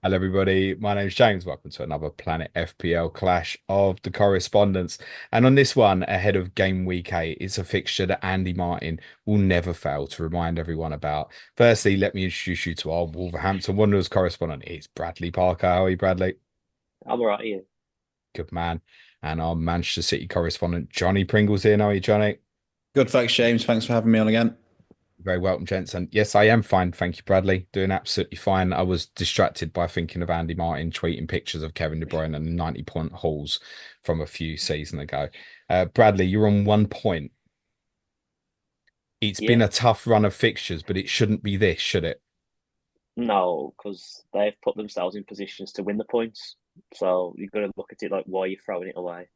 Hello, everybody. My name is James. Welcome to another Planet FPL Clash of the Correspondents. And on this one, ahead of Game Week 8, it's a fixture that Andy Martin will never fail to remind everyone about. Firstly, let me introduce you to our Wolverhampton Wanderers correspondent. It's Bradley Parker. How are you, Bradley? I'm alright, yeah. Good man. And our Manchester City correspondent, Jonny Pringle's here. How are you, Johnny? Good, thanks, James. Thanks for having me on again. Very welcome, gents. And yes, I am fine. Thank you, Bradley. Doing absolutely fine. I was distracted by thinking of Andy Martin tweeting pictures of Kevin De Bruyne and 90-point hauls from a few seasons ago. Bradley, you're on 1 point. It's been Yeah, a tough run of fixtures, but it shouldn't be this, should it? no, because they've put themselves in positions to win the points. So you've got to look at it like why you're throwing it away.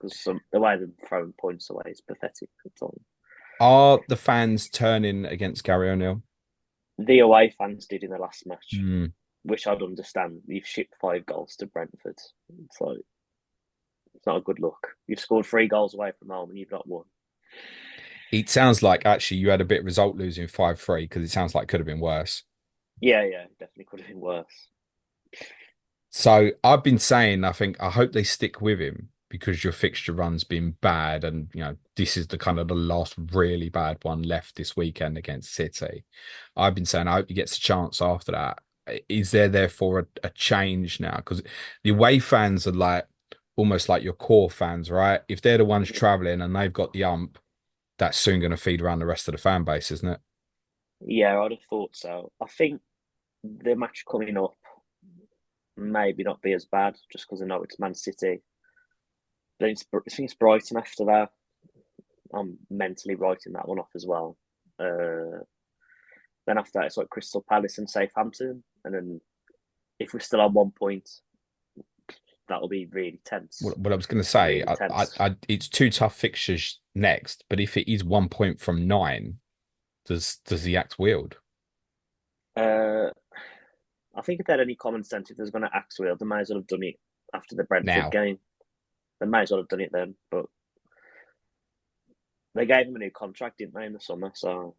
Because the way they're throwing points away is pathetic. That's all. Are the fans turning against Gary O'Neill? The away fans did in the last match, Hmm. which I'd understand. You've shipped 5 goals to Brentford. So it's not a good look. You've scored 3 goals away from home and you've not won. It sounds like actually you had a bit of result losing 5-3 because it sounds like it could have been worse. Yeah, definitely could have been worse. So I've been saying, I think I hope they stick with him because your fixture run's been bad, and this is the kind of the last really bad one left this weekend against City. I've been saying I hope he gets a chance after that. Is there therefore a change now? Because the away fans are like almost like your core fans, right? If they're the ones traveling and they've got the ump, that's soon going to feed around the rest of the fan base, isn't it? Yeah, I'd have thought so. I think the match coming up maybe not be as bad just because I know it's Man City. I think it's Brighton after that. I'm mentally writing that one off as well. Uh, then after that, it's like Crystal Palace and Southampton. And then if we're still on 1 point, that'll be really tense. What I was going to say, Really tense. it's two tough fixtures next, but if it is 1 point from nine, does the axe wield? Uh, I think if they had any common sense, if there's going to axe wheel, they might as well have done it after the Brentford Now, game. They might as well have done it then. But they gave him a new contract, didn't they, in the summer? So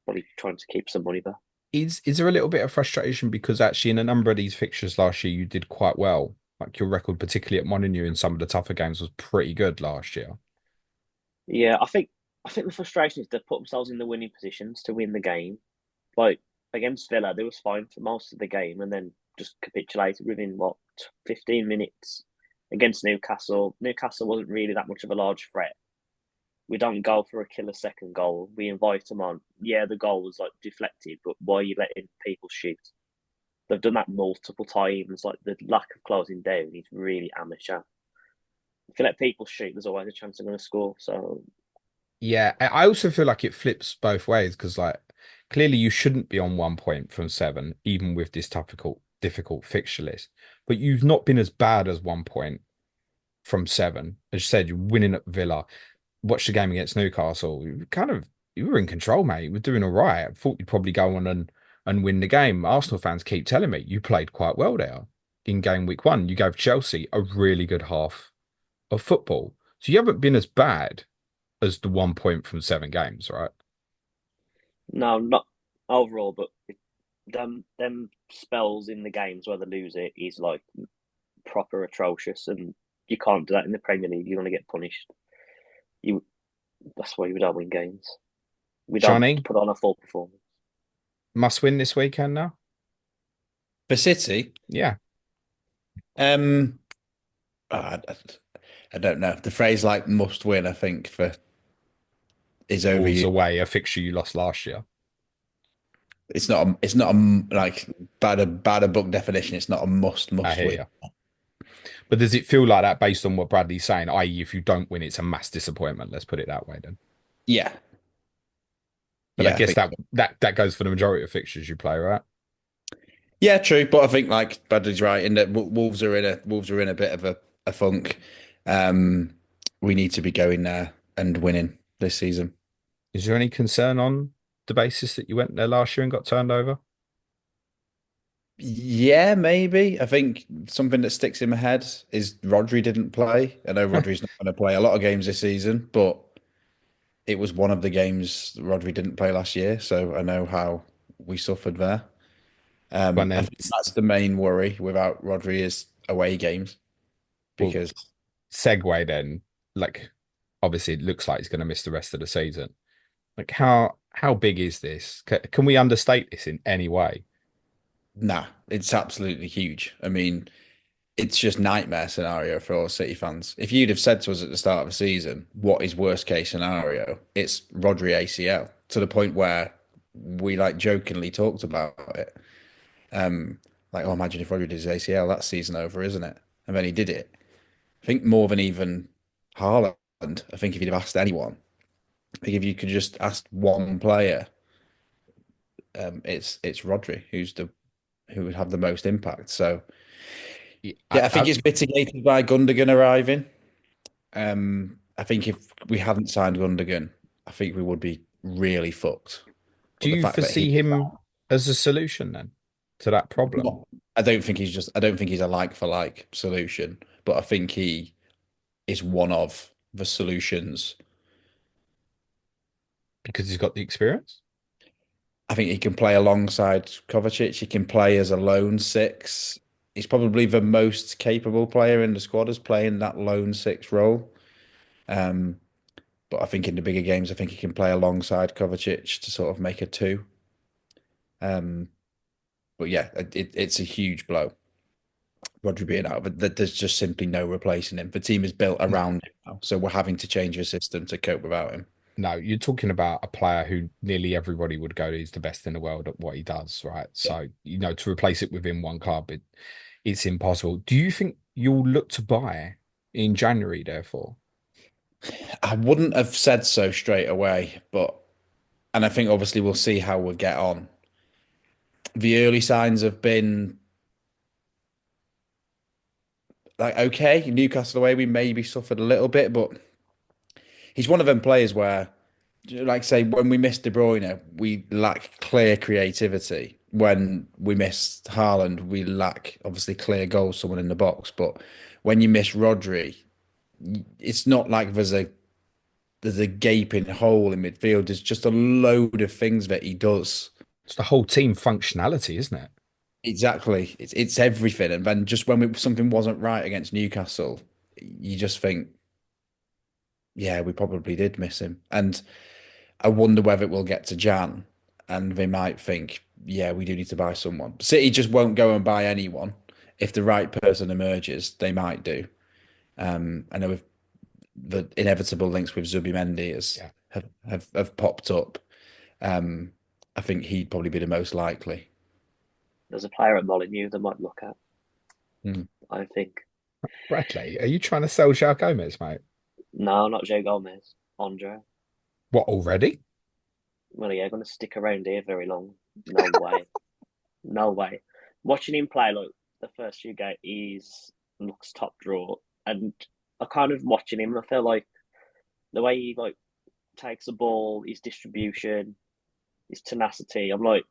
probably trying to keep some money back. is there a little bit of frustration because actually in a number of these fixtures last year you did quite well. Like your record, particularly at Molineux in some of the tougher games, was pretty good last year. Yeah, I think the frustration is they've put themselves in the winning positions to win the game. Like against Villa, they was fine for most of the game and then just capitulated within what 15 minutes against Newcastle. Newcastle wasn't really that much of a large threat. We don't go for a killer second goal. We invite them on. Yeah, the goal was like deflected, but why are you letting people shoot? They've done that multiple times. Like the lack of closing down is really amateur. If you let people shoot, there's always a chance they're going to score. So Yeah, I also feel like it flips both ways because like clearly you shouldn't be on 1 point from seven, even with this difficult fixture list. But you've not been as bad as 1 point from seven. As you said, you're winning at Villa. Watch the game against Newcastle. You were in control, mate. You were doing all right. I thought you'd probably go on and win the game. Arsenal fans keep telling me you played quite well there in game week 1. You gave Chelsea a really good half of football. So you haven't been as bad as the 1 point from 7 games, right? no, not overall, but them spells in the games where they lose it is like proper atrocious, and you can't do that in the Premier League. You're going to get punished. You That's why we don't win games. We don't Johnny, put on a full performance. must win this weekend now. For City, Yeah. um, I don't know. The phrase like must win, I think, for is Wolves overused. away, a fixture you lost last year. It's not a like bad a book definition. It's not a I must hear win. you. But does it feel like that based on what Bradley's saying? I.e., if you don't win, it's a mass disappointment. Let's put it that way then. Yeah, But I yeah, I guess think. that goes for the majority of fixtures you play, right? Yeah, true. But I think like Bradley's right in that Wolves are in a bit of a funk. Um, we need to be going there and winning this season. Is there any concern on the basis that you went there last year and got turned over? Yeah, maybe. I think something that sticks in my head is Rodri didn't play. I know Rodri's not going to play a lot of games this season, but it was one of the games Rodri didn't play last year, so I know how we suffered there. But I then, think that's the main worry without Rodri is away games well, because segue then, like obviously it looks like he's going to miss the rest of the season. Like how big is this? Can we understate this in any way? nah, it's absolutely huge. I mean, it's just nightmare scenario for all City fans. If you'd have said to us at the start of the season, what is worst case scenario? It's Rodri ACL to the point where we like jokingly talked about it. Like, oh, imagine if Rodri did his ACL, that's season over, isn't it? And then he did it. I think more than even Haaland. I think if you'd have asked anyone, I think if you could just ask one player, it's Rodri who would have the most impact. So Yeah, yeah, I think it's mitigated by Gundogan arriving. I think if we hadn't signed Gundogan, I think we would be really fucked. do But the you fact that foresee him as a solution then to that problem? not, I don't think he's a like for like solution, but I think he is one of the solutions. Because he's got the experience? I think he can play alongside Kovacic. He can play as a lone six. He's probably the most capable player in the squad as playing that lone six role. Um, but I think in the bigger games, I think he can play alongside Kovacic to sort of make a two. Um, but yeah, it's a huge blow. Rodri being out, but there's just simply no replacing him. The team is built around him now, so we're having to change the system to cope without him. No, you're talking about a player who nearly everybody would go, he's the best in the world at what he does, right? Yeah. So, to replace it within one club, it's impossible. Do you think you'll look to buy in January, therefore? I wouldn't have said so straight away, and I think obviously we'll see how we get on. The early signs have been like okay, Newcastle away we maybe suffered a little bit, but he's one of them players where, like say, when we miss De Bruyne, we lack clear creativity. When we miss Haaland, we lack obviously clear goals, someone in the box. But when you miss Rodri, it's not like there's a gaping hole in midfield. There's just a load of things that he does. It's the whole team functionality, isn't it? Exactly, it's everything. And then just when something wasn't right against Newcastle, you just think, yeah, we probably did miss him. And I wonder whether it will get to Jan and they might think, yeah, we do need to buy someone. City just won't go and buy anyone. If the right person emerges, they might do. I know with the inevitable links with Zubimendi Yeah. have popped up. Um, I think he'd probably be the most likely. There's a player at Molineux they might look at. Hmm. I think. Bradley, are you trying to sell João Gomez, mate? No, not Joe Gomez. Andre. What, already? Well, yeah, going to stick around here very long. No way. No way. Watching him play, like the first few games, he's looks top draw, and I kind of watching him. I feel like the way he like takes the ball, his distribution, his tenacity. I'm like,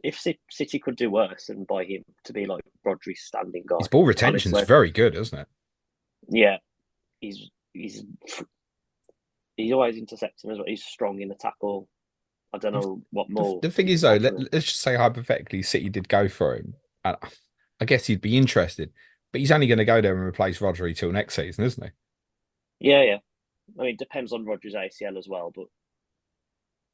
if City could do worse and buy him to be like Rodri's standing guy, His ball retention's honestly, very good, isn't it? yeah, he's he's he's always intercepting as well. He's strong in the tackle. I don't know what The, more the thing you is, could though, want from him. let's just say hypothetically, City did go for him. And I guess he'd be interested, but he's only going to go there and replace Rodri till next season, isn't he? Yeah, yeah. I mean, it depends on Rodri's ACL as well, but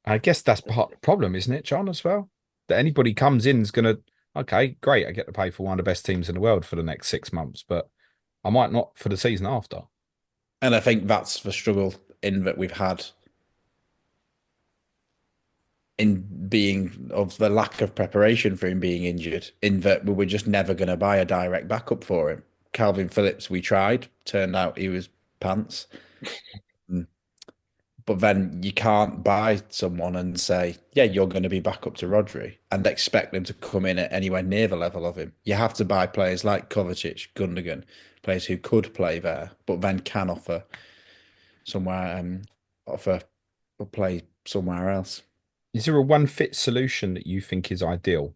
I guess that's part of the problem, isn't it, John, as well? That anybody comes in is going to, okay, great, I get to pay for one of the best teams in the world for the next 6 months, but I might not for the season after. And I think that's the struggle in that we've had in being of the lack of preparation for him being injured, in that we were just never going to buy a direct backup for him. Calvin Phillips, we tried, turned out he was pants. Mm. But then you can't buy someone and say, yeah, you're going to be back up to Rodri and expect them to come in at anywhere near the level of him. You have to buy players like Kovacic, Gundogan, players who could play there, but then can offer somewhere, offer or play somewhere else. Is there a one fit solution that you think is ideal?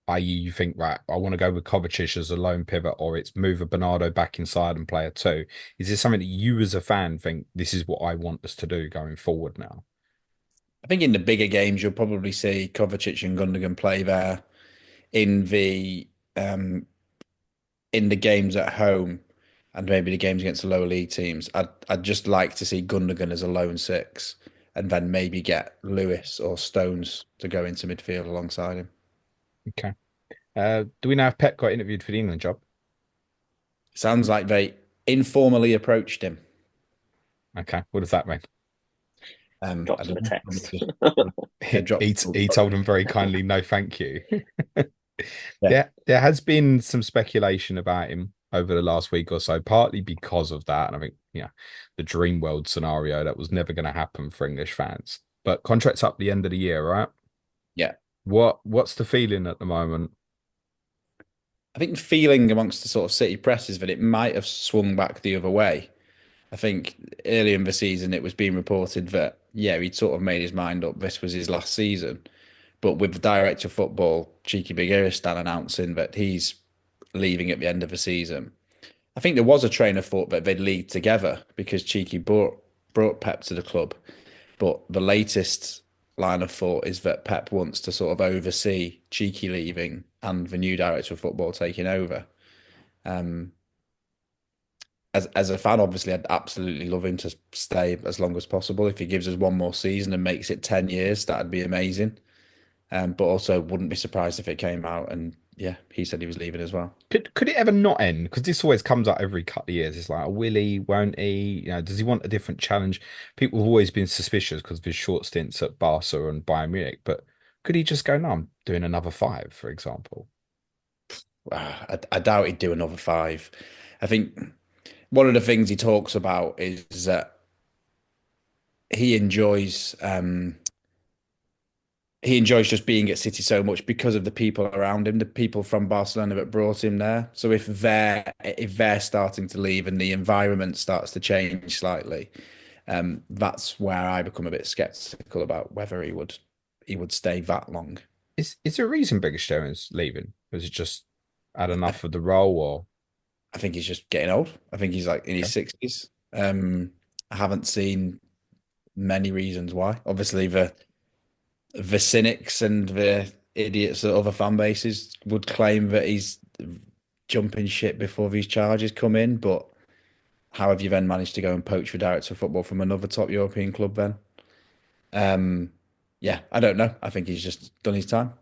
I.e., you think, right, I want to go with Kovacic as a lone pivot, or it's move a Bernardo back inside and play a two. Is this something that you as a fan think this is what I want us to do going forward now? I think in the bigger games, you'll probably see Kovacic and Gundogan play there. in the um, in the games at home and maybe the games against the lower league teams, I'd just like to see Gundogan as a lone six and then maybe get Lewis or Stones to go into midfield alongside him. Okay. Do we know if Pep got interviewed for the England job? Sounds like they informally approached him. Okay. What does that mean? I Drops of a don't know. text. Yeah, drop. He told him very kindly, no, thank you. Yeah, There has been some speculation about him over the last week or so, partly because of that. And I think, the dream world scenario that was never going to happen for English fans. But contract's up the end of the year, right? yeah. What's the feeling at the moment? I think the feeling amongst the sort of City press is that it might have swung back the other way. I think earlier in the season it was being reported that he'd sort of made his mind up. This was his last season, but with the director of football, Cheeky Begiristan, announcing that he's leaving at the end of the season, I think there was a train of thought that they'd league together because Cheeky brought Pep to the club. But the latest line of thought is that Pep wants to sort of oversee Cheeky leaving and the new director of football taking over. Um, as a fan, obviously, I'd absolutely love him to stay as long as possible. If he gives us one more season and makes it 10 years, that'd be amazing. But also wouldn't be surprised if it came out and he said he was leaving as well. Could it ever not end? Because this always comes up every couple of years. It's like, will he, won't he? Does he want a different challenge? People have always been suspicious because of his short stints at Barca and Bayern Munich. But could he just go, no, I'm doing another five, for example? I doubt he'd do another five. I think one of the things he talks about is that he enjoys he enjoys just being at City so much because of the people around him, the people from Barcelona that brought him there. So if they're starting to leave and the environment starts to change slightly, that's where I become a bit skeptical about whether he would stay that long. Is there a reason Biggerstone's leaving? Was it just had I, enough of the role, or I think he's just getting old. I think he's like in his okay. 60s. I haven't seen many reasons why. Obviously, the cynics and the idiots at other fan bases would claim that he's jumping ship before these charges come in, but how have you then managed to go and poach the director of football from another top European club then? I don't know. I think he's just done his time.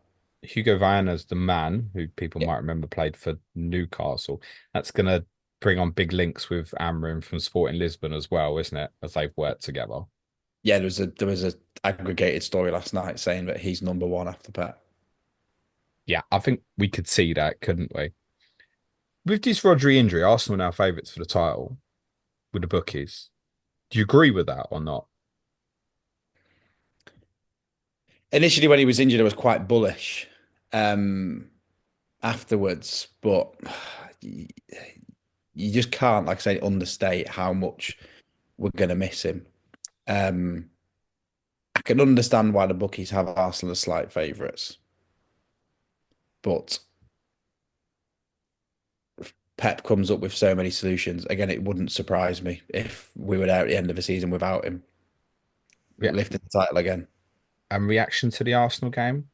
Hugo Viana's the man who people Yeah. might remember played for Newcastle. That's going to bring on big links with Amrin from Sporting Lisbon as well, isn't it? As they've worked together. Yeah, there was a aggregated story last night saying that he's number one after Pep. Yeah, I think we could see that, couldn't we? With this Rodri injury, Arsenal are now favourites for the title with the bookies. Do you agree with that or not? Initially, when he was injured, I was quite bullish. Um, Afterwards, but you just can't, like I say, understate how much we're going to miss him. Um, I can understand why the bookies have Arsenal as slight favourites, but Pep comes up with so many solutions. Again, it wouldn't surprise me if we were there at the end of the season without him Yeah. lifting the title again. And reaction to the Arsenal game?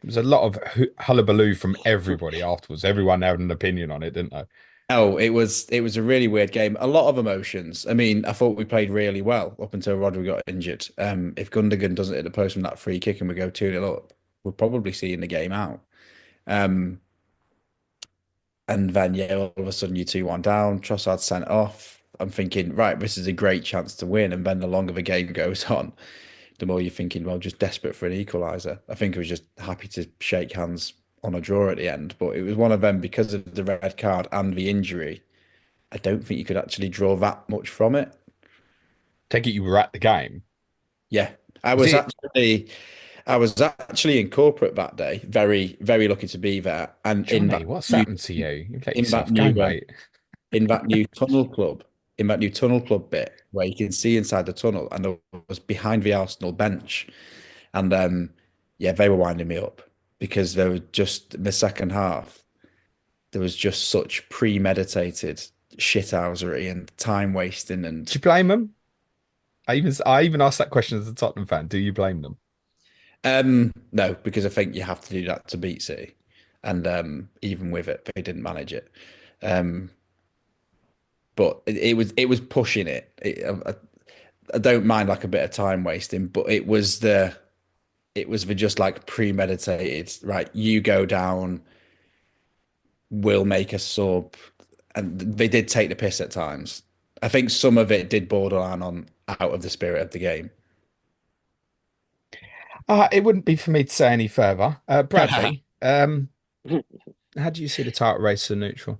There was a lot of hullabaloo from everybody afterwards. Everyone had an opinion on it, didn't they? Oh, it was a really weird game. A lot of emotions. I mean, I thought we played really well up until Rodri got injured. If Gundogan doesn't hit the post from that free kick and we go 2-0 up, we're probably seeing the game out. Um, and then all of a sudden you 2-1 down, Trossard sent off. I'm thinking, right, this is a great chance to win. And then the longer the game goes on, the more you're thinking, well, just desperate for an equaliser. I think I was just happy to shake hands on a draw at the end, but it was one of them because of the red card and the injury. I don't think you could actually draw that much from it. Take it you were at the game. Yeah, I Was was it actually I was actually in corporate that day. Very, very lucky to be there. And in Johnny? that What's new happened to you? You let in that yourself go, new mate. in that new tunnel club, in that new tunnel club bit where you can see inside the tunnel, and I was behind the Arsenal bench, and they were winding me up because there was just in the second half there was just such premeditated shithousery and time wasting Do and you blame them? I even asked that question as a Tottenham fan. Do you blame them? no, because I think you have to do that to beat City. and even with it, they didn't manage it. Um, but it was pushing it. I don't mind like a bit of time wasting, but it was just like premeditated. Right, you go down, we'll make a sub, and they did take the piss at times. I think some of it did borderline on out of the spirit of the game. It wouldn't be for me to say any further. Bradley, how do you see the title race for neutral?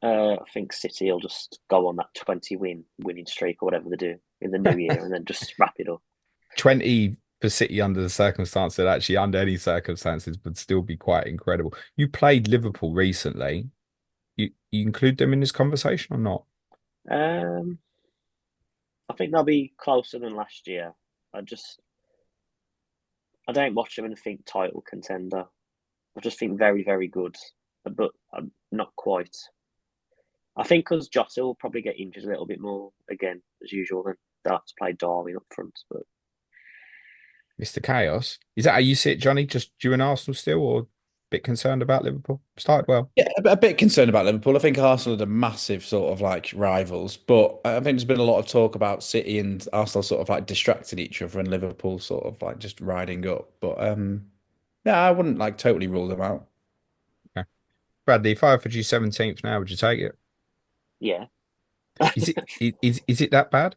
I think City will just go on that 20 winning streak or whatever they do in the new year, and then just wrap it up. 20 for City under the circumstances, actually under any circumstances, would still be quite incredible. You played Liverpool recently. You include them in this conversation or not? Um, I think they'll be closer than last year. I don't watch them and think title contender. I just think very, very good, but I'm not quite. I think because Jota will probably get injured a little bit more again, as usual, then they'll have to play Darwin up front. But Mr. Chaos. Is that how you see it, Johnny? Just you and Arsenal still, or a bit concerned about Liverpool? Started well. Yeah, a bit concerned about Liverpool. I think Arsenal are the massive sort of like rivals, but I think there's been a lot of talk about City and Arsenal sort of like distracting each other and Liverpool sort of like just riding up. But yeah, I wouldn't like totally rule them out. Okay. Bradley, if I offered you 17th now, would you take it? yeah, Is it that bad?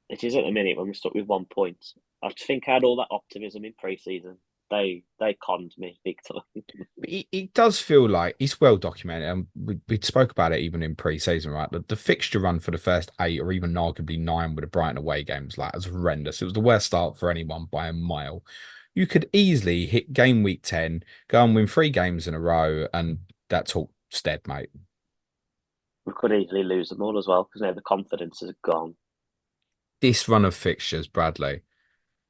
it is at the minute when we're stuck with 1 point. I think I had all that optimism in pre-season. They conned me big time. It does feel like it's well documented, and we spoke about it even in pre-season, right? The fixture run for the first 8 or even arguably 9 with the Brighton away games, like, was horrendous. It was the worst start for anyone by a mile. You could easily hit game week 10, go and win 3 games in a row, and that's all stead, mate. We could easily lose them all as well because now the confidence is gone. This run of fixtures, Bradley.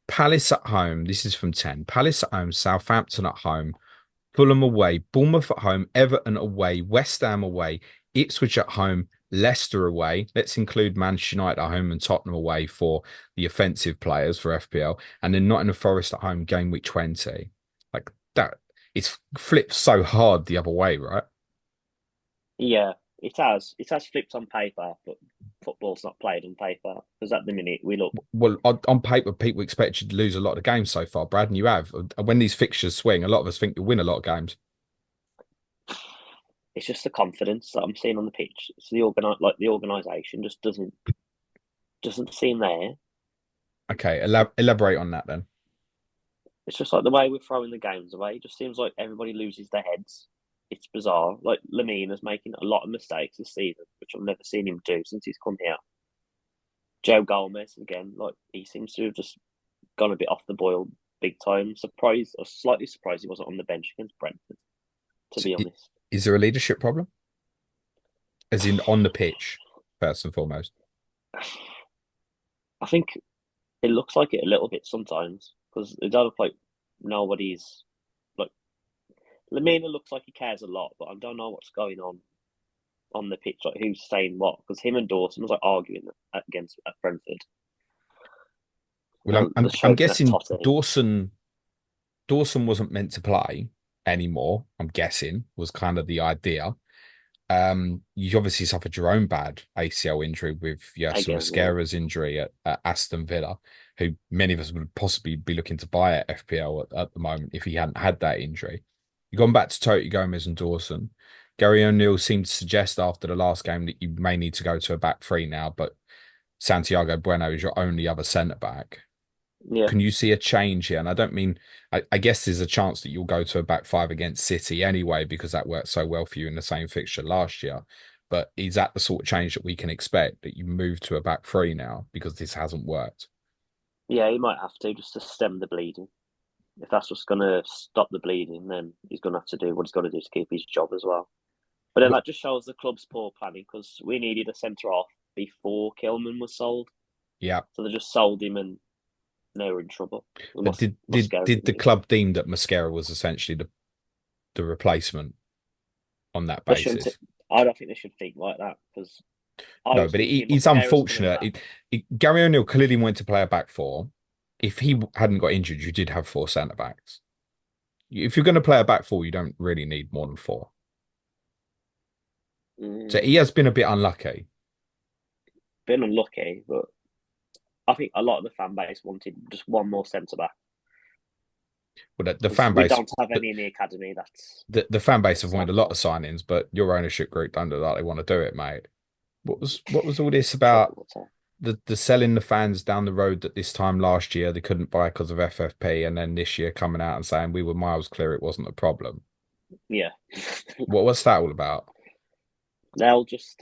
Palace at home. This is from 10. Palace at home, Southampton at home, Fulham away, Bournemouth at home, Everton away, West Ham away, Ipswich at home, Leicester away. Let's include Manchester United at home and Tottenham away for the offensive players for FPL. And then Nottingham Forest at home, game week 20. Like that, it's flipped so hard the other way, right? Yeah, it has. It has flipped on paper, but football's not played on paper because at the minute we look. Well, on paper, people expect you to lose a lot of games so far, Brad, and you have. When these fixtures swing, a lot of us think you'll win a lot of games. It's just the confidence that I'm seeing on the pitch. It's the organisation just doesn't seem there. Okay, elaborate on that then. It's just like the way we're throwing the games away. It just seems like everybody loses their heads. It's bizarre. Like Lemina's making a lot of mistakes this season, which I've never seen him do since he's come here. Joe Gomez again, like he seems to have just gone a bit off the boil big time. Surprised or slightly surprised he wasn't on the bench against Brentford, to So be honest. is there a leadership problem? As in on the pitch, first and foremost. I think it looks like it a little bit sometimes because it does look like nobody's like Lemina looks like he cares a lot, but I don't know what's going on the pitch, like who's saying what, because him and Dawson was like arguing against at Brentford. Well, The I'm show's guessing totty. Dawson wasn't meant to play anymore. I'm guessing was kind of the idea. You obviously suffered your own bad ACL injury with Yerson Again, yeah. Mosquera's injury at Aston Villa, who many of us would possibly be looking to buy at FPL at the moment if he hadn't had that injury. You've gone back to Totti Gomez and Dawson. Gary O'Neill seemed to suggest after the last game that you may need to go to a back three now, but Santiago Bueno is your only other centre back. Yeah, Can you see a change here? And I don't mean, I guess there's a chance that you'll go to a back five against City anyway, because that worked so well for you in the same fixture last year. But is that the sort of change that we can expect, that you move to a back three now because this hasn't worked? yeah, he might have to just to stem the bleeding. If that's what's going to stop the bleeding, then he's going to have to do what he's got to do to keep his job as well. But then that just shows the club's poor planning because we needed a centre off before Kilman was sold. Yeah. So they just sold him and now we're in trouble. But did the club deem that Mosquera was essentially the replacement on that basis? I don't think they should think like that because No, but it's unfortunate. Gary O'Neill clearly wanted to play a back four. If he hadn't got injured, you did have 4 centre backs. If you're going to play a back four, you don't really need more than four. So he has been a bit unlucky. Been unlucky, but I think a lot of the fan base wanted just one more centre back. Well, the fan We base, don't have any in the academy. the fan base have wanted a lot Example. of signings, but your ownership group don't look like they want to do it, mate. What was all this about Trouble to the selling the fans down the road that this time last year they couldn't buy because of FFP, and then this year coming out and saying we were miles clear, it wasn't a problem. Yeah. What's that all about? They'll just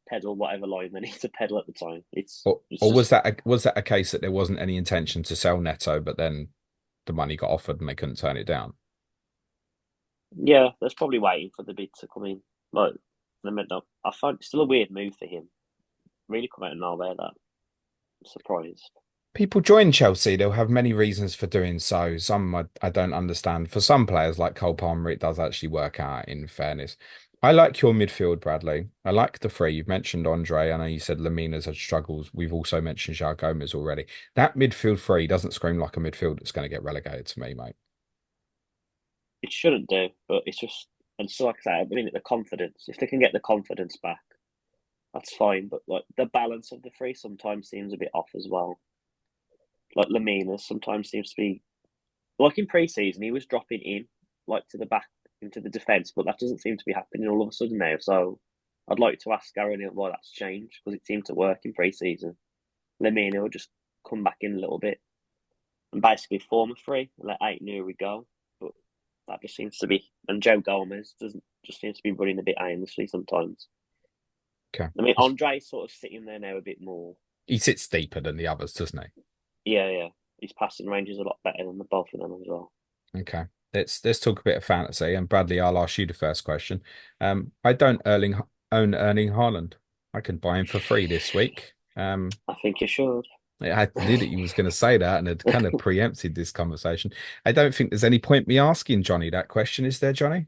pedal whatever line they need to pedal at the time. It's Or just was that a case that there wasn't any intention to sell Neto, but then the money got offered and they couldn't turn it down? yeah. There's probably waiting for the bid to come in. Like I find it's still a weird move for him. Really come out of nowhere. That I'm surprised. People join Chelsea, they'll have many reasons for doing so. Some I don't understand. For some players like Cole Palmer, it does actually work out, in fairness. I like your midfield, Bradley. I like the three. You've mentioned Andre. I know you said Lamina's had struggles. We've also mentioned João Gomez already. That midfield three doesn't scream like a midfield that's going to get relegated to me, mate. It shouldn't do, but it's just and so like I say, I mean the confidence. If they can get the confidence back, that's fine. But like the balance of the three sometimes seems a bit off as well. Like Lamina sometimes seems to be like in pre-season he was dropping in like to the back into the defence, but that doesn't seem to be happening all of a sudden now. So I'd like to ask Aaron why that's changed because it seemed to work in pre-season. Lamina will just come back in a little bit and basically form a three and let Ait-Nouri go. But that just seems to be and Joe Gomez doesn't just seems to be running a bit aimlessly sometimes. Okay. I mean Andre's sort of sitting there now a bit more. He sits deeper than the others, doesn't he? Yeah. His passing range is a lot better than the both of them as well. Okay. Let's talk a bit of fantasy. And Bradley, I'll ask you the first question. I don't own Erling Haaland. I can buy him for free this week. I think you should. I knew that you was going to say that, and had kind of preempted this conversation. I don't think there's any point me asking Johnny that question, is there, Johnny?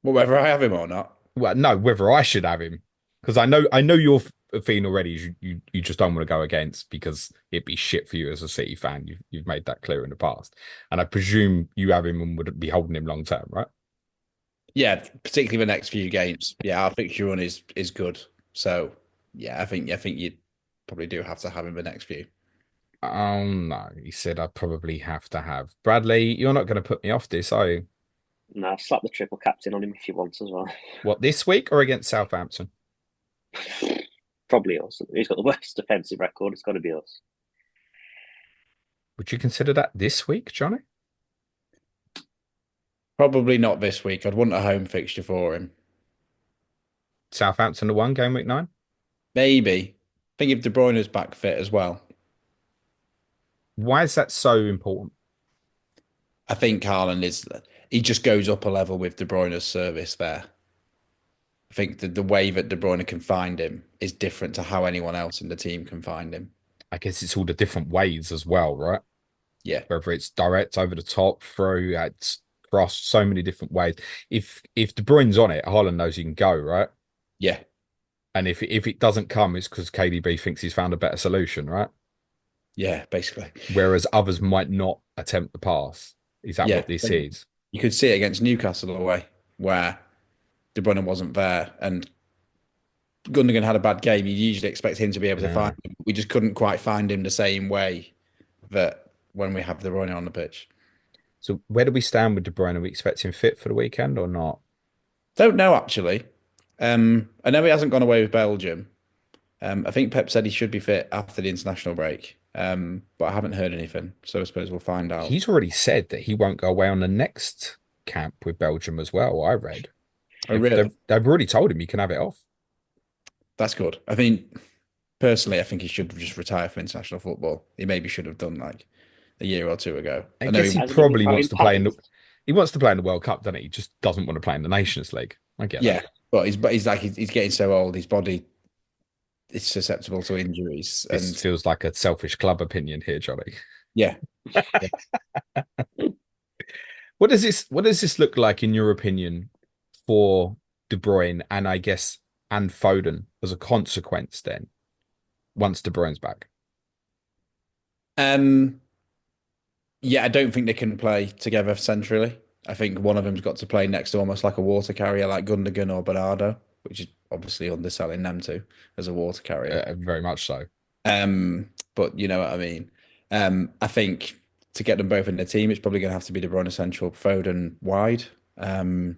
Well, whether I have him or not. Well, no, whether I should have him, because I know your feeling already. Is you just don't want to go against because it'd be shit for you as a City fan. You've made that clear in the past, and I presume you have him and would be holding him long term, right? Yeah, particularly the next few games. Yeah, our fixture run is good. So yeah, I think you probably do have to have him the next few. Oh no, he said I probably have to have Bradley. You're not going to put me off this, are you? No, slap the triple captain on him if you want as well. What, this week or against Southampton? Probably us. He's got the worst defensive record. It's got to be us. Would you consider that this week, Johnny? Probably not this week. I'd want a home fixture for him. Southampton to one game week 9. Maybe. I think if De Bruyne's back fit as well. Why is that so important? I think Haaland he just goes up a level with De Bruyne's service there. I think the way that De Bruyne can find him is different to how anyone else in the team can find him. I guess it's all the different ways as well, right? Yeah. Whether it's direct, over the top, through, it's cross, so many different ways. If De Bruyne's on it, Haaland knows he can go, right? Yeah. And if it doesn't come, it's because KDB thinks he's found a better solution, right? Yeah, basically. Whereas others might not attempt the pass. Is that Yeah. what this is? You could see it against Newcastle away, where De Bruyne wasn't there and Gundogan had a bad game. You usually expect him to be able to find him. We just couldn't quite find him the same way that when we have De Bruyne on the pitch. So where do we stand with De Bruyne? Are we expecting fit for the weekend or not? Don't know actually. I know he hasn't gone away with Belgium. I think Pep said he should be fit after the international break. But I haven't heard anything, so I suppose we'll find out. He's already said that he won't go away on the next camp with Belgium as well. I read. Oh, really? They've already told him he can have it off. That's good. I mean, personally, I think he should just retire from international football. He maybe should have done like a year or two ago. I guess he probably wants to play in the. He wants to play in the World Cup, doesn't he? He just doesn't want to play in the Nations League. I get that. But he's getting so old. His body is susceptible to injuries. This feels like a selfish club opinion here, Johnny. Yeah. What does this look like in your opinion for De Bruyne and I guess and Foden as a consequence then once De Bruyne's back? Yeah, I don't think they can play together centrally. I think one of them's got to play next to almost like a water carrier, like Gundogan or Bernardo, which is obviously underselling them two as a water carrier. Very much so. But you know what I mean. I think to get them both in the team, it's probably going to have to be De Bruyne central, Foden wide. Um,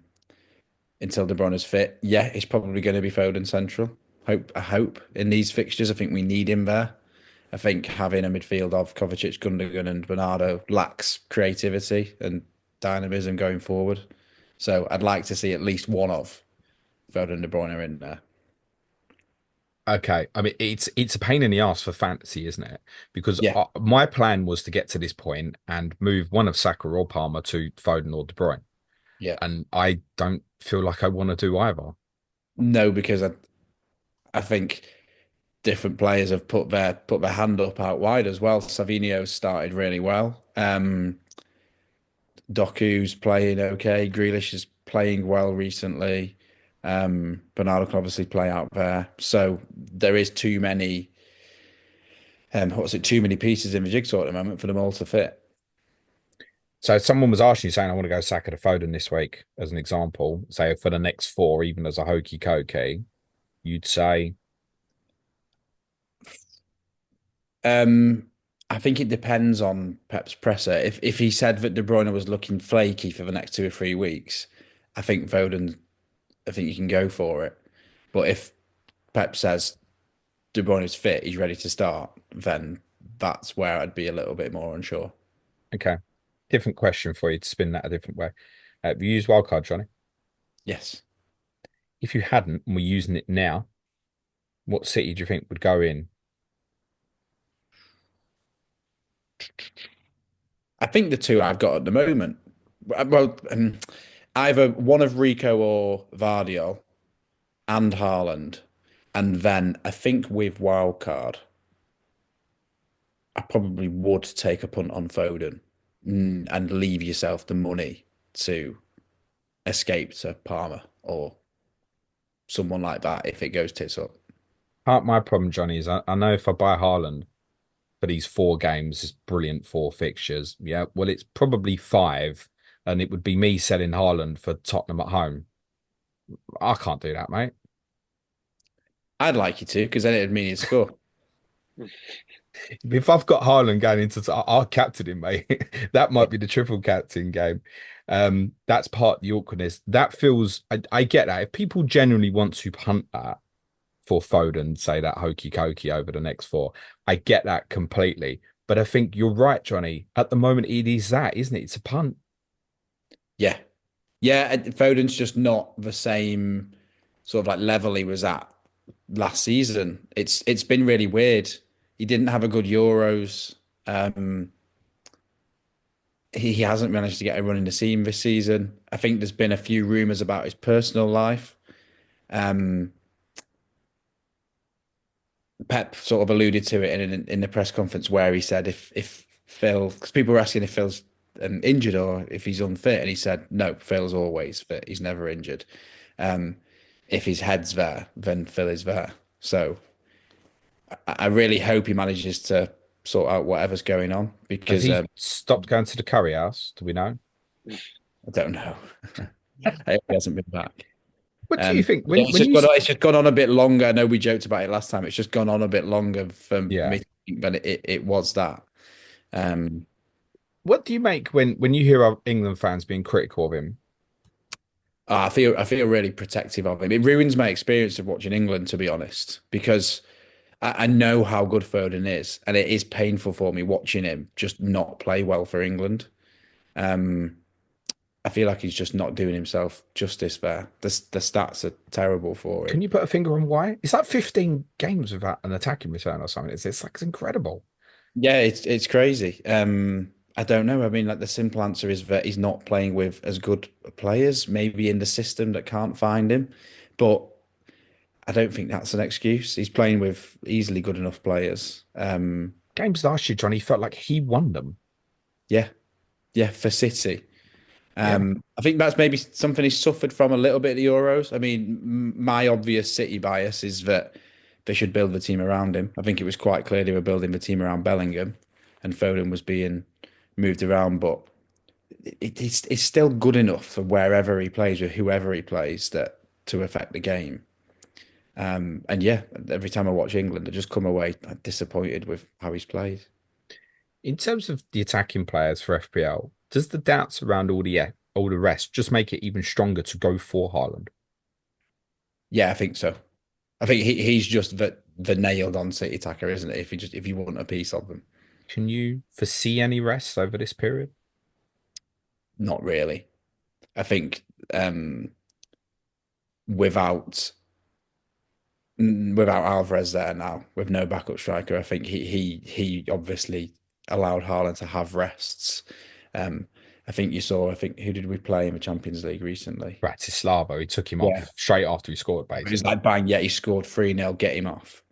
until De Bruyne's fit. Yeah, it's probably going to be Foden central. I hope in these fixtures. I think we need him there. I think having a midfield of Kovacic, Gundogan, and Bernardo lacks creativity and dynamism going forward. So I'd like to see at least one of Foden and De Bruyne in there. Okay, I mean it's a pain in the ass for fantasy, isn't it? Because Yeah, my plan was to get to this point and move one of Saka or Palmer to Foden or De Bruyne, yeah. and I don't feel like I want to do either. No, because I think different players have put their hand up out wide as well. Savinho started really well. Doku's playing okay. Grealish is playing well recently. Bernardo can obviously play out there. So there is too many, what's it, too many pieces in the jigsaw at the moment for them all to fit. So someone was asking you saying I want to go Saka to Foden this week as an example. Say for the next four, even as a hokey cokey, you'd say Um, I think it depends on Pep's presser. If he said that De Bruyne was looking flaky for the next 2 or 3 weeks, I think Foden, I think you can go for it. But if Pep says De Bruyne is fit, he's ready to start, then that's where I'd be a little bit more unsure. okay, different question for you to spin that a different way. Have you used wildcard, Johnny? Yes. If you hadn't and we're using it now, what city do you think would go in? I think the two I've got at the moment, well, either one of Rico or Gvardiol and Haaland, and then I think with wildcard, I probably would take a punt on Foden and leave yourself the money to escape to Palmer or someone like that if it goes tits up. Part my problem, Johnny, is I know if I buy Haaland for these four games, it's brilliant four fixtures. Yeah, well, it's probably five, and it would be me selling Haaland for Tottenham at home. I can't do that, mate. I'd like you to, because then it'd mean he'd score. If I've got Haaland going into, I'll captain him, mate. That might be the triple captain game. That's part of the awkwardness. That feels, I get that. If people genuinely want to punt that for Foden, say that hokey cokey over the next four, I get that completely. But I think you're right, Johnny. At the moment, it is that, isn't it? It's a punt. Yeah. Yeah, and Foden's just not the same sort of like level he was at last season. It's been really weird. He didn't have a good Euros. Um, he hasn't managed to get a run in the team this season. I think there's been a few rumors about his personal life. Um, Pep sort of alluded to it in the press conference where he said if Phil, because people were asking if Phil's injured or if he's unfit, and he said no, Phil's always fit. He's never injured. Um, if his head's there, then Phil is there. So I really hope he manages to sort out whatever's going on Has because he stopped going to the curry house? Do we know? I don't know. I hope he hasn't been back. What do you think Yeah, when you it's just gone on a bit longer. I know we joked about it last time. It's just gone on a bit longer for yeah. me to think, but it was that. Um, What do you make when you hear of England fans being critical of him? I feel really protective of him. It ruins my experience of watching England, to be honest, because I know how good Foden is, and it is painful for me watching him just not play well for England. Um, I feel like he's just not doing himself justice there. The stats are terrible for Can him. you put a finger on why? It's like 15 games without an attacking return or something. It's like it's incredible. Yeah, it's crazy. I don't know. I mean, like the simple answer is that he's not playing with as good players, maybe in the system that can't find him. But I don't think that's an excuse. He's playing with easily good enough players. Games last year, Johnny felt like he won them. Yeah, yeah, for City. Yeah. I think that's maybe something he's suffered from a little bit at the Euros. I mean, my obvious City bias is that they should build the team around him. I think it was quite clear they were building the team around Bellingham, and Foden was being moved around, but it's still good enough for wherever he plays with whoever he plays that to affect the game. And yeah, every time I watch England, I just come away disappointed with how he's played. In terms of the attacking players for FPL, does the doubts around all the rest just make it even stronger to go for Haaland? Yeah, I think so. I think he's just the nailed on City attacker, isn't it? If you want a piece of them, Can you foresee any rest over this period? not really. I think without without Alvarez there now, with no backup striker, I think he obviously allowed Haaland to have rests. Um, I think you saw. I think who did we play in the Champions League recently? Bratislava, he took him Yeah, off straight after he scored, it was basically. like bang. Yeah, he scored 3-0. Get him off.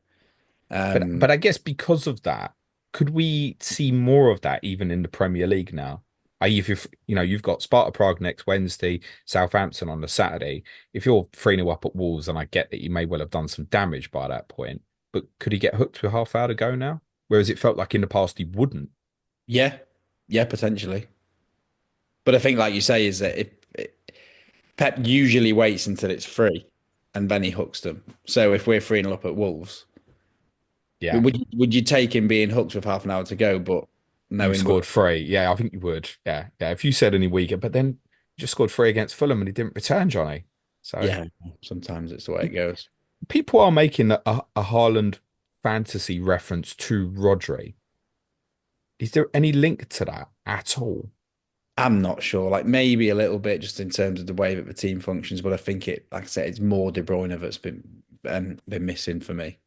But I guess because of that, could we see more of that even in the Premier League now? If you've got Sparta Prague next Wednesday, Southampton on the Saturday. If you're 3-0 up at Wolves, and I get that you may well have done some damage by that point, but could he get hooked with half hour to go now? Whereas it felt like in the past he wouldn't. Yeah, yeah, potentially. But I think, like you say, is that Pep usually waits until it's free, and then he hooks them. So if we're 3-0 up at Wolves, Yeah. would you take him being hooked with half an hour to go, but You've knowing we're scored three. Yeah, I think you would. Yeah. Yeah. If you said any weaker, but then you just scored three against Fulham and he didn't return, Johnny. So yeah, sometimes it's the way it goes. people are making a Haaland fantasy reference to Rodri. Is there any link to that at all? I'm not sure, like maybe a little bit just in terms of the way that the team functions, but I think like I said, it's more De Bruyne that's been missing for me.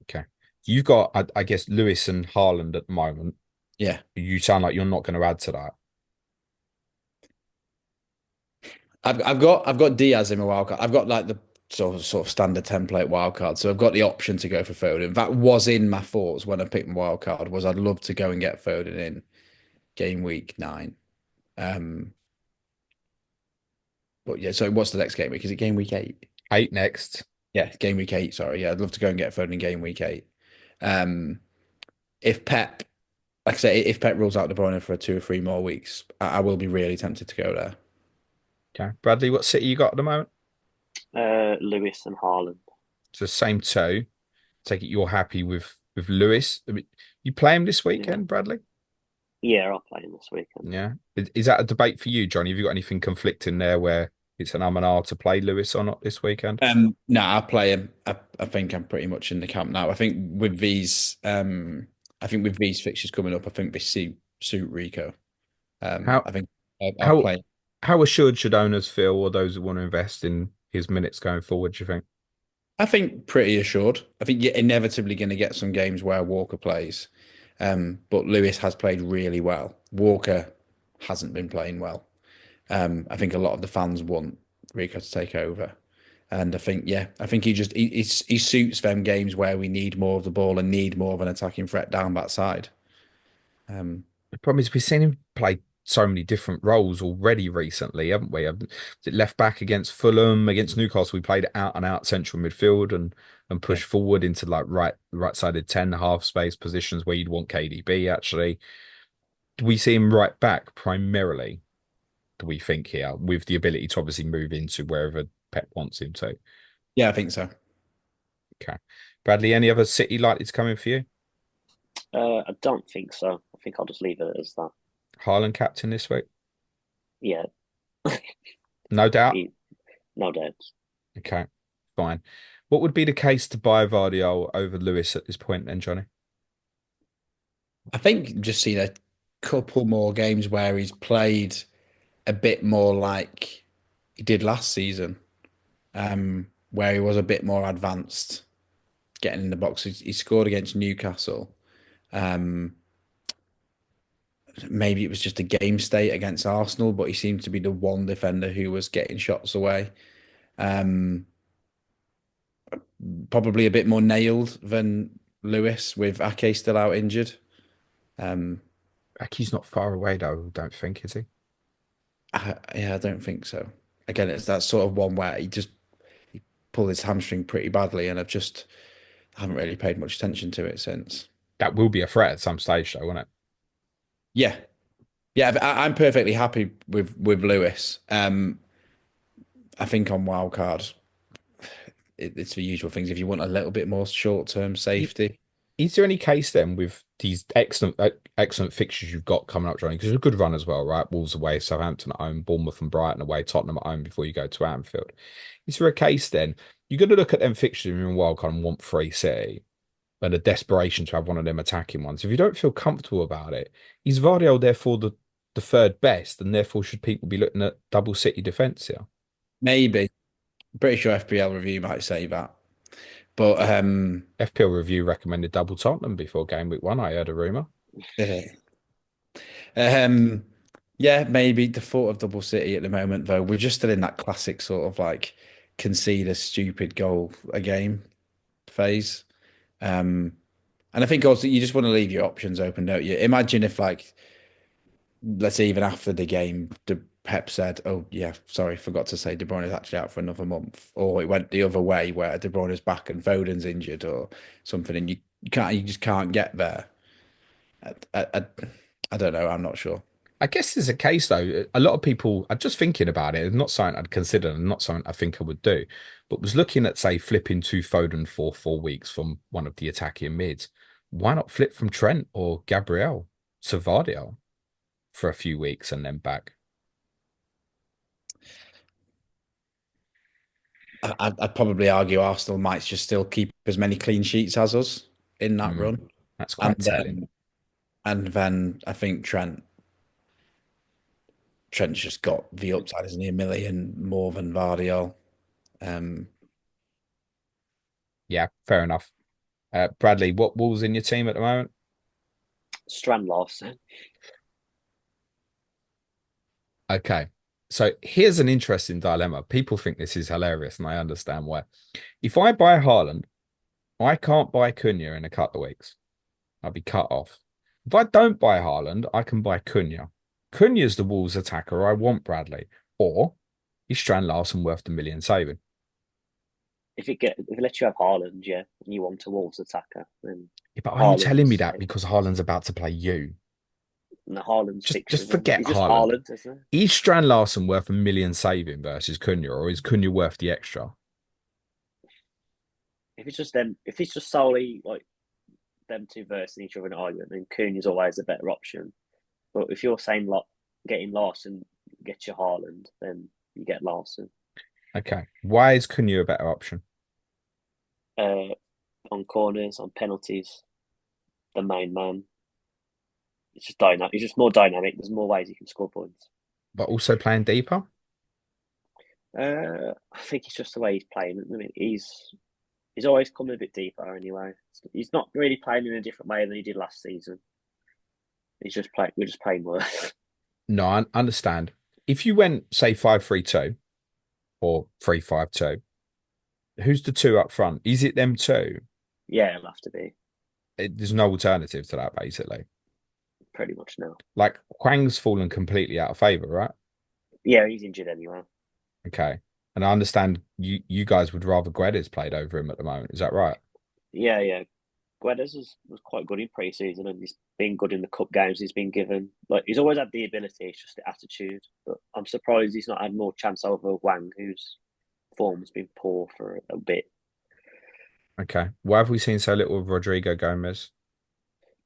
Okay. You've got, I guess, Lewis and Haaland at the moment. Yeah, You sound like you're not going to add to that. I've got Diaz in my wildcard. I've got like the sort of standard template wildcard, so I've got the option to go for Foden. That was in my thoughts when I picked my wildcard. Was I'd love to go and get Foden in game week 9. Um, but yeah, so what's the next game week? Is it game week 8? Eight next. Yeah, game week 8. Sorry, yeah, I'd love to go and get Foden in game week 8. Um, if Pep, like I say, if Pep rules out De Bruyne for 2 or 3 more weeks, I will be really tempted to go there. Okay. Bradley, what city you got at the moment? Lewis and Haaland. It's the same two. Take it you're happy with Lewis. I mean, you play him this Yeah, weekend, Bradley? yeah, I'll play him this weekend. Yeah. Is that a debate for you, Johnny? Have you got anything conflicting there where it's an and R to play Lewis or not this weekend? No, I'll play him. I think I'm pretty much in the camp now. I think with these fixtures coming up, I think they suit Rico. How I think I'll how play. how assured should owners feel or those who want to invest in his minutes going forward, do you think? I think pretty assured. I think you're inevitably going to get some games where Walker plays, but Lewis has played really well. Walker hasn't been playing well. I think a lot of the fans want Rico to take over. And I think, yeah, I think he suits them games where we need more of the ball and need more of an attacking threat down that side. The problem is we've seen him play so many different roles already recently, haven't we? Was it left back against Fulham, against Newcastle? We played out and out central midfield and Yeah, pushed forward into like right sided 10 half space positions where you'd want KDB actually. Do we see him right back primarily? Do we think here with the ability to obviously move into wherever Pep wants him to? yeah, I think so. Okay. Bradley, any other City likely to come in for you? I don't think so. I think I'll just leave it as that. Haaland captain this week? Yeah, No doubt. he, no doubts. Okay, fine. What would be the case to buy Gvardiol over Lewis at this point then, Johnny? I think just seen a couple more games where he's played a bit more like he did last season, where he was a bit more advanced, getting in the box. He scored against Newcastle. Um, Maybe it was just a game state against Arsenal, but he seemed to be the one defender who was getting shots away. Um, Probably a bit more nailed than Lewis with Ake still out injured. Um, He's not far away though, I don't think, is he? yeah, I don't think so. Again, it's that sort of one where he pulled his hamstring pretty badly, and I haven't really paid much attention to it since. That will be a threat at some stage though, won't it? Yeah, Yeah, but I'm perfectly happy with Lewis. I think on wildcard, it's the usual things. If you want a little bit more short-term I- safety, Is there any case then with these excellent fixtures you've got coming up, Johnny? Because it's a good run as well, right? Wolves away, Southampton at home, Bournemouth and Brighton away, Tottenham at home before you go to Anfield. Is there a case then? You're going to look at them fixtures in wildcard and want free City and a desperation to have one of them attacking ones. If you don't feel comfortable about it, is Gvardiol therefore the third best, and therefore should people be looking at double City defence here? maybe. I'm pretty sure FPL review might say that. But FPL review recommended double Tottenham before game week 1. I heard a rumour. um, yeah, maybe the thought of double City at the moment, though, we're just still in that classic sort of like concede a stupid goal a game phase. Um, and I think also you just want to leave your options open, don't you? Imagine if like let's say even after the game, the Pep said, "Oh yeah, sorry, forgot to say De Bruyne is actually out for another month," or it went the other way where De Bruyne is back and Foden's injured or something, and you just can't get there. I don't know. I'm not sure. I guess there's a case though. A lot of people are just thinking about it. It's not something I'd consider and not something I think I would do. But was looking at, say, flipping to Foden for 4 weeks from one of the attacking mids. Why not flip from Trent or Gabriel to Vardiol for a few weeks and then back? I'd probably argue Arsenal might just still keep as many clean sheets as us in that Hmm, run, that's and quite telling. then I think Trent's just got the upside, isn't he? A million more than Vardiol. Um, Yeah, fair enough. Bradley, what Wolves in your team at the moment? Strand Larsen. Okay. So here's an interesting dilemma. People think this is hilarious, and I understand why. If I buy Haaland, I can't buy Cunha in a couple of weeks. I'll be cut off. If I don't buy Haaland, I can buy Cunha. Cunha's the Wolves attacker I want, Bradley. Or is Strand Larsen worth the million saving? If it lets you have Haaland, yeah, and you want a Wolves attacker, then Yeah, but are you telling me Haaland's that because Haaland's about to play you? and the Haaland's Just fixtures, and forget he's just Haaland. Haaland, isn't it? Is Strand Larsen worth a million saving versus Cunha, or is Cunha worth the extra? If it's just solely like them two versing each other in an argument, then Cunha's always a better option. But if you're saying like getting Larsen gets you Haaland, then you get Larsen. Okay. Why is Cunha a better option? Uh, on corners, on penalties, the main man. It's just dynamic. It's just more dynamic. There's more ways you can score points. But also playing deeper? I think it's just the way he's playing. I mean, he's always coming a bit deeper anyway. He's not really playing in a different way than he did last season. He's just playing. We're just playing worse. No, I understand. If you went, say, 5-3-2 or 3-5-2, who's the two up front? Is it them two? Yeah, it'll have to be There's no alternative to that, basically. pretty much now. Like Kwang's fallen completely out of favor, right? Yeah, he's injured anyway. Okay. And I understand you guys would rather Guedes played over him at the moment. Is that right? Yeah. Guedes was quite good in pre-season, and he's been good in the cup games he's been given. Like he's always had the ability, it's just the attitude. But I'm surprised he's not had more chance over Wang, whose form's been poor for a bit. Okay. Why have we seen so little of Rodrigo Gomez?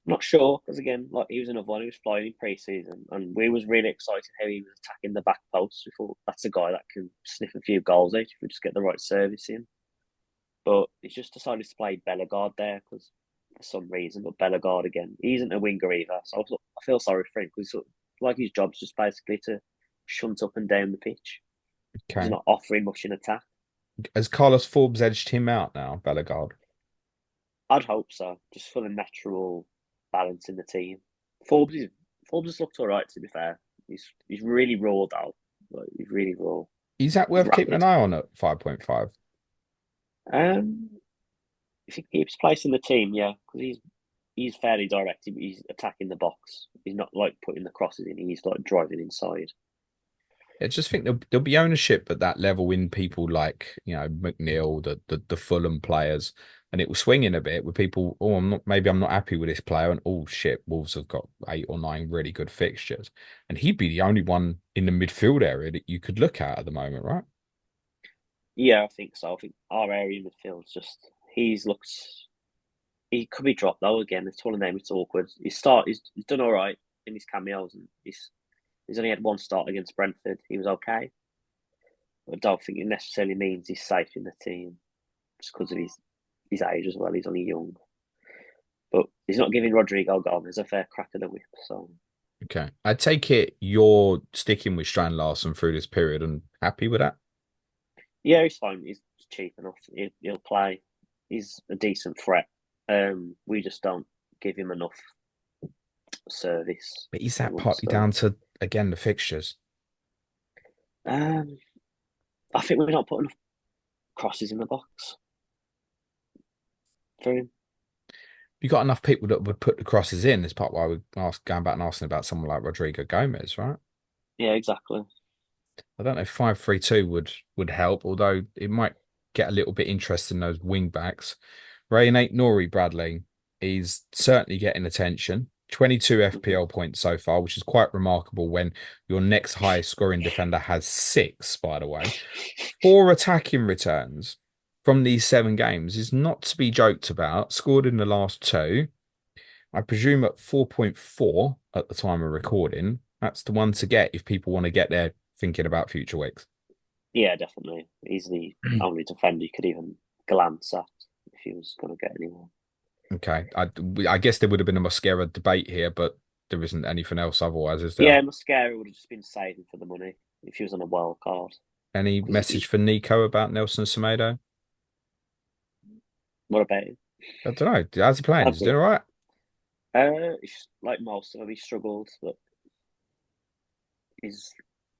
Not sure because again, like he was another one who was flying in pre-season, and we was really excited how he was attacking the back post. We thought that's a guy that can sniff a few goals out if we just get the right service in. But he's just decided to play Bellegarde there because for some reason. But Bellegarde again, he isn't a winger either, so I feel sorry for him because like his job's just basically to shunt up and down the pitch. He's Okay. not offering much in attack. Has Carlos Forbes edged him out now, Bellegarde? I'd hope so, just for the natural balance in the team. Forbes is Forbes has looked all right to be fair. He's really raw though. Like, he's really raw. Is that He's worth keeping an rapid. eye on at 5.5? Um, if he keeps placing the team, yeah, because he's fairly directed. But he's attacking the box. He's not like putting the crosses in. He's like driving inside. I just think there'll be ownership at that level in people like, McNeil, the Fulham players. and it will swing in a bit with people. Oh, maybe I'm not happy with this player, and oh shit, Wolves have got 8 or 9 really good fixtures, and he'd be the only one in the midfield area that you could look at the moment, right? Yeah, I think so. I think our area midfield's just he could be dropped though again. It's one of them. It's awkward. He's done all right in his cameos, and he's only had one start against Brentford. He was okay. I don't think it necessarily means he's safe in the team just because of his age as well. He's only young, but he's not giving Rodrigo Gomez a fair crack of the whip. So Okay, I take it you're sticking with Strand Larsen through this period and happy with that. yeah, he's fine. He's cheap enough. He'll play. He's a decent threat. We just don't give him enough service. But is that partly down to again the fixtures? Um, I think we're not putting enough crosses in the box for him. You got enough people that would put the crosses in. Is part why we going back and asking about someone like Rodrigo Gomez, right? Yeah, exactly. I don't know if 5-3-2 would help, although it might get a little bit interesting those wing backs. Ray and Ait-Nouri Bradley is certainly getting attention. 22 FPL points so far, which is quite remarkable when your next highest scoring defender has 6, by the way. 4 attacking returns from these 7 games is not to be joked about. Scored in the last 2. I presume at 4.4 at the time of recording. That's the one to get if people want to get there thinking about future weeks. Yeah, definitely. He's the only defender you could even glance at if he was going to get anyone. Okay. I guess there would have been a Mascara debate here, but there isn't anything else otherwise, is there? Yeah, Mascara would have just been saving for the money if he was on a wild card. Any message for Nico about Nelson Semedo? What about him? I don't know. How's he playing? Is he doing all right? It's like most of them, he struggled, but he's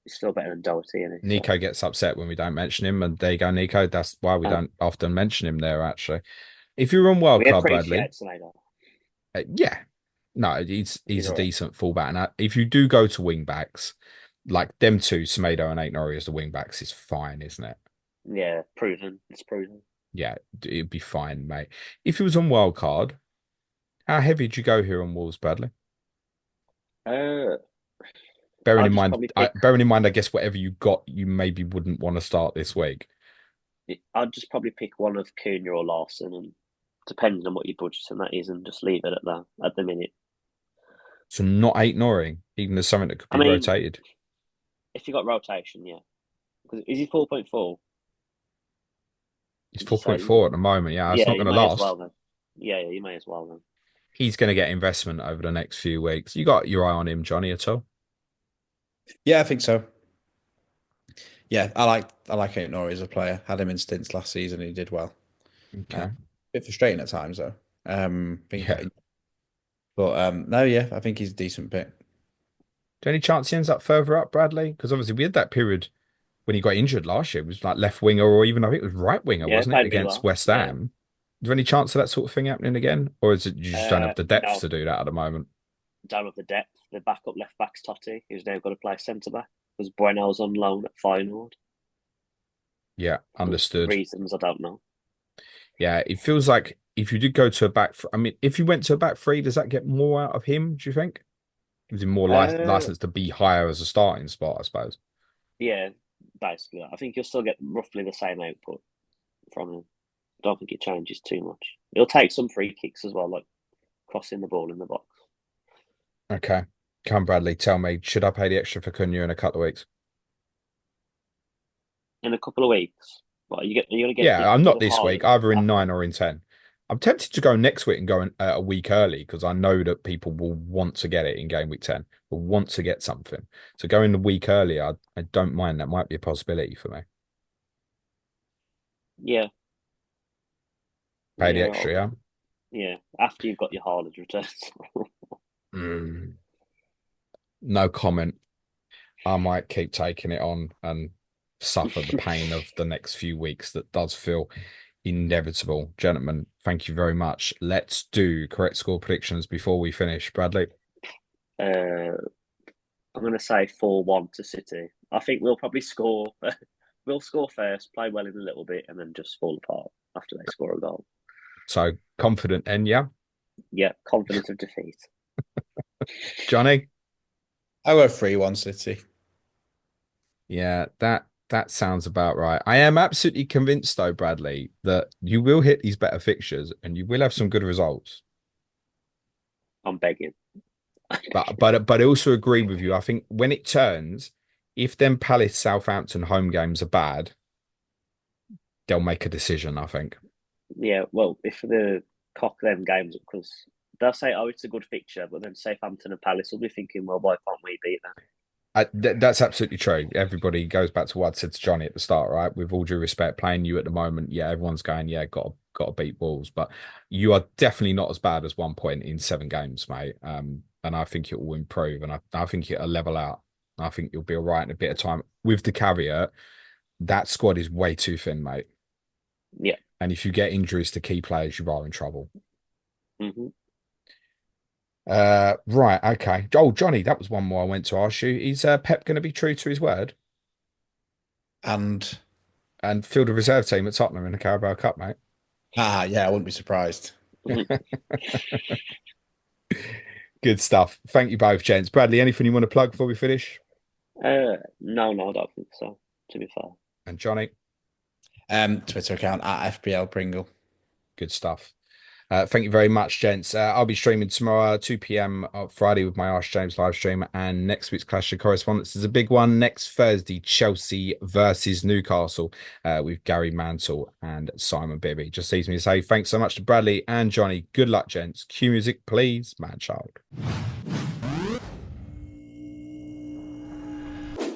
still better than Doherty. And Nico gets upset when we don't mention him, and there you go, Nico. That's why we don't often mention him there, actually. If you're on wildcard, Bradley, yeah, no, he's a decent fullback. And if you do go to wing backs, like them two, Semedo and Ait-Nouri as the wing backs, is fine, isn't it? Yeah, proven. It's proven. Yeah, it'd be fine, mate. If it was on wildcard, how heavy did you go here on Wolves, Bradley? Bearing in mind, I guess whatever you got, you maybe wouldn't want to start this week. I'd just probably pick one of Cunha or Larsen, and depending on what your budget and that is, and just leave it at that at the minute. So not Ait-Nouri, even as something that could be rotated. If you got rotation, yeah. Because is he 4.4? He's 4.4 at the moment. Yeah, it's not going to last. Well, then. Yeah, you may as well then. He's going to get investment over the next few weeks. You got your eye on him, Jonny, at all? Yeah, I think so. Yeah, I like Ait-Nouri as a player. Had him in stints last season and he did well. Okay. A bit frustrating at times though. Yeah. But no, yeah, I think he's a decent pick. Do any chance he ends up further up, Bradley? Because obviously we had that period when he got injured last year. It was like left winger or even I think it was right winger, wasn't it, against West Ham? Is there any chance of that sort of thing happening again? Or is it you just don't have the depth to do that at the moment? Don't have the depth. The backup left back's Totti, who's now got to play centre back because Bueno's on loan at Feyenoord. Yeah, understood. For reasons I don't know. Yeah, it feels like if you did go to a back, I mean, if you went to a back three, does that get more out of him? Do you think? Gives him more license to be higher as a starting spot, I suppose. Yeah, basically. I think you'll still get roughly the same output from him. I don't think it changes too much. He'll take some free kicks as well, like crossing the ball in the box. Okay. Come, Bradley, tell me, should I pay the extra for Cunha in a couple of weeks? In a couple of weeks? What, are you going to get? Yeah, I'm not this week, either in 9 or in 10. I'm tempted to go next week and go a week early because I know that people will want to get it in game week 10, will want to get something. So going the week early, I don't mind. That might be a possibility for me. Yeah. Pay the extra, yeah? Yeah, after you've got your Haaland returns. No comment. I might keep taking it on and suffer the pain of the next few weeks that does feel inevitable. Gentlemen, thank you very much. Let's do correct score predictions before we finish. Bradley? I'm going to say 4-1 to City. I think we'll probably score. We'll score first, play well in a little bit, and then just fall apart after they score a goal. So confident, and yeah, Yeah, confidence of defeat. Johnny. I go 3-1 City. Yeah, that sounds about right. I am absolutely convinced, though, Bradley, that you will hit these better fixtures and you will have some good results. I'm begging. But I also agree with you. I think when it turns, if them Palace Southampton home games are bad, they'll make a decision, I think. Yeah, well, if the cock them games, because they'll say, "Oh, it's a good fixture," but then Southampton and Palace will be thinking, "Well, why can't we beat them?" That's absolutely true. Everybody goes back to what I said to Johnny at the start, right? With all due respect, playing you at the moment, yeah, everyone's going, yeah, got to beat Wolves, but you are definitely not as bad as 1 point in 7 games, mate. And I think it will improve, and I think it'll level out. I think you'll be all right in a bit of time. With the caveat, that squad is way too thin, mate. Yeah. And if you get injuries to key players, you are in trouble. Hmm. Right, okay. Oh, Johnny, that was one more I went to ask you. Is Pep going to be true to his word And and field a reserve team at Tottenham in the Carabao Cup, mate? yeah, I wouldn't be surprised. Good stuff. Thank you both, gents. Bradley, anything you want to plug before we finish? No, I don't think so. To be fair. And Johnny, Twitter account at FPL Pringle. good stuff. Thank you very much, gents. I'll be streaming tomorrow, 2 p.m. Friday with my Ask James live stream. And next week's Clash of Correspondents is a big one. Next Thursday, Chelsea versus Newcastle with Gary Mantle and Simon Bibby. Just leaves me to say thanks so much to Bradley and Johnny. Good luck, gents. Cue music, please, man child.